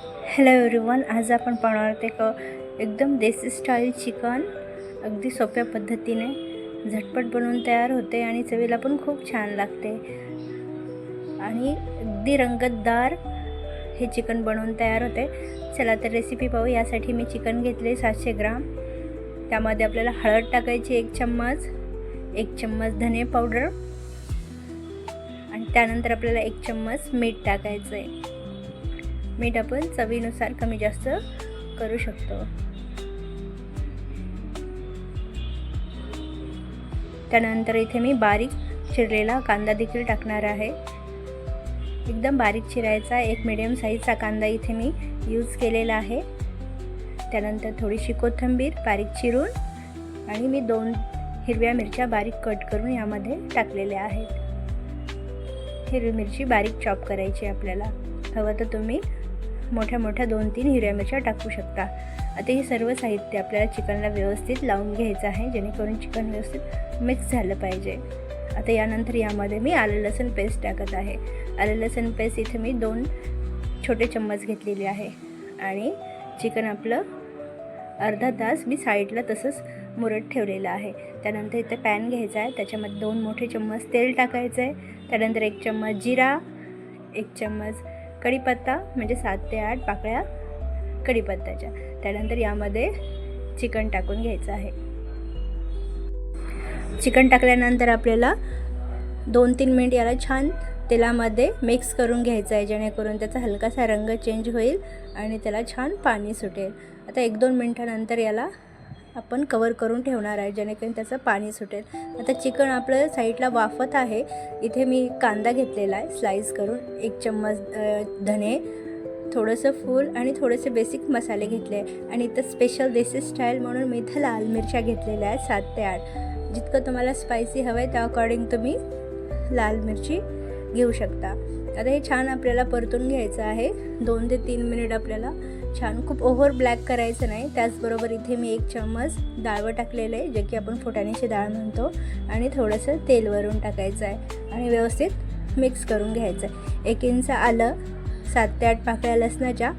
Hello everyone, आज आपण पाहणार आहोत एकदम देसी स्टाईल चिकन. अगदी सोप्या पद्धतीने झटपट बनवून तयार होते आणि चवीला पण खूप छान लागते आणि अगदी रंगतदार हे चिकन बनवून तयार होते. चला तर रेसिपी पाहू. यासाठी मी चिकन घेतले 700 ग्राम. त्यामध्ये आपल्याला हळद टाकायची 1 चम्मच, 1 चम्मच धने पावडर आणि त्यानंतर आपल्याला 1 चम्मच मीठ टाकायचं आहे. मीठ आपण चवीनुसार कमी जास्त करू शकतो. त्यानंतर इथे मी बारीक चिरलेला कांदा देखील टाकणार आहे. एकदम बारीक चिरायचा 1 मीडियम साईजचा कांदा इथे मी यूज केलेला आहे. त्यानंतर थोडीशी कोथिंबीर बारीक चिरून आणि मी 2 हिरव्या मिरच्या बारीक कट करून यामध्ये टाकलेल्या आहेत. हिरवी मिरची बारीक चॉप करायची आपल्याला. हवं तर तुम्ही मोठ्या 2-3 हिरव्या मिरच्या टाकू शकता. आता हे सर्व साहित्य आपल्याला चिकनला व्यवस्थित लावून घ्यायचं आहे, जेणेकरून चिकन व्यवस्थित मिक्स झालं पाहिजे. आता यानंतर यामध्ये मी आलं लसूण पेस्ट टाकत आहे. आलं लसूण पेस्ट इथे मी 2 छोटे चम्मच घेतलेले आहे आणि चिकन आपलं अर्धा तास मी साईडला तसंच मुरत ठेवलेलं आहे. त्यानंतर इथे पॅन घ्यायचा आहे, त्याच्यामध्ये 2 मोठे चम्मच तेल टाकायचं आहे. त्यानंतर 1 चम्मच जिरा, 1 चम्मच कढीपत्ता, म्हणजे 7 ते 8 पाकळ्या कढीपत्त्याच्या. त्यानंतर यामध्ये चिकन टाकून घ्यायचं आहे. चिकन टाकल्यानंतर आपल्याला 2-3 मिनिट याला छान तेलामध्ये मिक्स करून घ्यायचं आहे, जेणेकरून त्याचा हलकासा रंग चेंज होईल आणि त्याला छान पाणी सुटेल. आता 1-2 मिनिटानंतर याला आपण कवर करून ठेवणार आहे, जेणेकरून त्याचं पाणी सुटेल. आता चिकन आपलं साईडला वाफत आहे. इथे मी कांदा घेतलेला आहे स्लाइस करून, 1 चम्मच धने, थोडंसं फूल आणि थोडेसे बेसिक मसाले घेतले आणि इथं स्पेशल देसी स्टाईल म्हणून मी इथं लाल मिरच्या घेतलेल्या आहेत 7 ते 8. जितकं तुम्हाला स्पायसी हवं आहे त्या अकॉर्डिंग तुम्ही लाल मिरची घेऊ शकता. आता हे छान आपल्याला परतून घ्यायचं आहे. 2 ते 3 मिनिट आपल्याला छान, खूप ओव्हर ब्लॅक करायचं नाही. त्याचबरोबर इथे मी 1 चम्मच डाळवं टाकलेलं आहे, जे की आपण फुटाण्याची डाळ म्हणतो, आणि थोडंसं तेल वरून टाकायचं आहे आणि व्यवस्थित मिक्स करून घ्यायचं आहे. 1 इंच आलं, 7 ते 8 पाकळ्या लसणाच्या,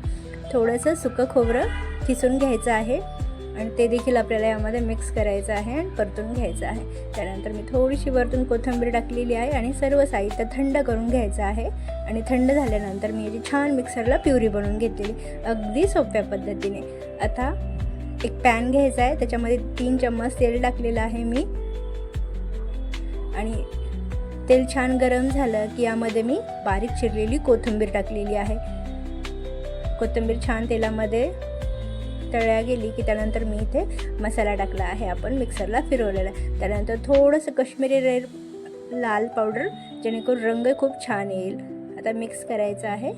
थोडंसं सुकं खोबरं किसून घ्यायचं आहे आणि ते देखील आपल्याला यामध्ये मिक्स करायचं आहे आणि परतून घ्यायचं आहे. त्यानंतर मी थोडीशी वरतून कोथिंबीर टाकलेली आहे आणि सर्व साहित्य थंड करून घ्यायचं आहे. आणि थंड झाल्यानंतर मी याची छान मिक्सरला प्युरी बनवून घेतलेली, अगदी सोप्या पद्धतीने. आता एक पॅन घ्यायचा आहे, त्याच्यामध्ये 3 चम्मच तेल टाकलेलं आहे मी आणि तेल छान गरम झालं की यामध्ये मी बारीक चिरलेली कोथिंबीर टाकलेली आहे. कोथिंबीर छान तेलामध्ये तळल्या गेली की त्यानंतर मी इथे मसाला टाकला आहे, आपण मिक्सरला फिरवलेला. त्यानंतर थोडंसं काश्मीरी रेड लाल पावडर, जेणेकरून रंग खूप छान येईल. आता मिक्स करायचं आहे.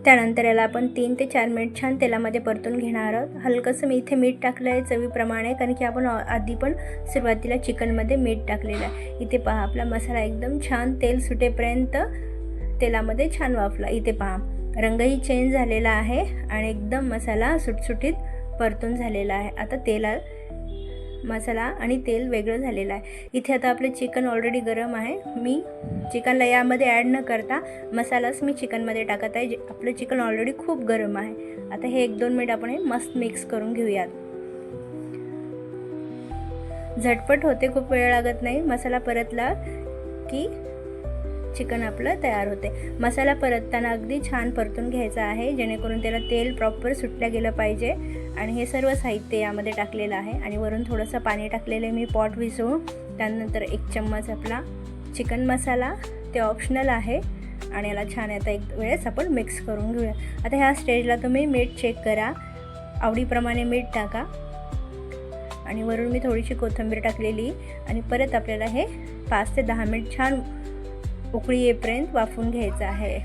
त्यानंतर याला आपण 3 ते 4 मिनिट छान तेलामध्ये परतून घेणार आहोत. हलकंसं मी इथे मीठ टाकलं आहे चवीप्रमाणे, कारण की आपण आधी पण सुरुवातीला चिकनमध्ये मीठ टाकलेलं आहे. इथे पहा आपला मसाला एकदम छान तेल सुटेपर्यंत तेलामध्ये छान वाफला. इथे पहा रंगही चेंज झालेला आहे आणि एकदम मसाला सुटसुटीत परतून झालेला आहे. आता मसाला आणि तेल वेगळं झालेलं आहे. इथे आता आपलं चिकन ऑलरेडी गरम आहे. मी चिकनला यामध्ये ॲड न करता मसालाच मी चिकनमध्ये टाकत आहे. आपलं चिकन ऑलरेडी खूप गरम आहे. आता हे 1-2 मिनिट आपण हे मस्त मिक्स करून घेऊयात. झटपट होते, खूप वेळ लागत नाही. मसाला परतला की चिकन आपलं तयार होते. मसाला परतताना अगदी छान परतून घ्यायचा आहे, जेणेकरून त्याला तेल प्रॉपर सुटलं गेलं पाहिजे. आणि हे सर्व साहित्य यामध्ये टाकलेलं आहे आणि वरून थोडंसं पाणी टाकलेलं आहे मी पॉट विझवून. त्यानंतर 1 चम्मच आपला चिकन मसाला, ते ऑप्शनल आहे. आणि याला छान आता एक वेळेस आपण मिक्स करून घेऊया. आता ह्या स्टेजला तुम्ही मीठ चेक करा, आवडीप्रमाणे मीठ टाका. आणि वरून मी थोडीशी कोथिंबीर टाकलेली आणि परत आपल्याला हे 5 ते 10 मिनिट छान उकळी येईपर्यंत वाफवून घ्यायचं आहे.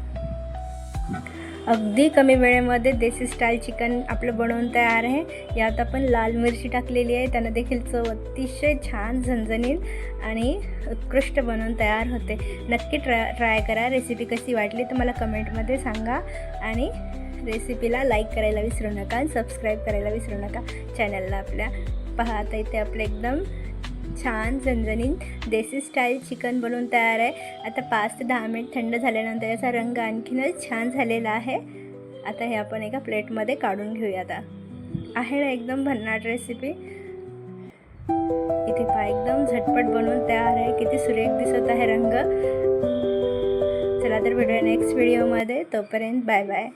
अगदी कमी वेळेमध्ये देसी स्टाईल चिकन आपलं बनवून तयार आहे. यात आपण लाल मिरची टाकलेली आहे, त्यानं देखील चव अतिशय छान झणझणीत आणि उत्कृष्ट बनवून तयार होते. नक्की ट्राय करा. रेसिपी कशी वाटली तर मला कमेंटमध्ये सांगा आणि रेसिपीला लाईक करायला विसरू नका आणि सबस्क्राईब करायला विसरू नका चॅनलला आपल्या. पहा आता इथे आपलं एकदम छान झणझणीत देसी स्टाईल चिकन बनवून तयार आहे। आता 5 ते 10 मिनिट थंड झाल्यानंतर याचा रंग आणखीनच छान झालेला आहे। आता हे आपण एका प्लेटमध्ये काढून घेऊया। आता आहे ना एकदम भन्नाट रेसिपी। इथे पहा एकदम झटपट बनवून तयार आहे। किती सुरेख दिसत आहे रंग। चला तर भेटूया नेक्स्ट व्हिडिओमध्ये, तोपर्यंत बाय बाय।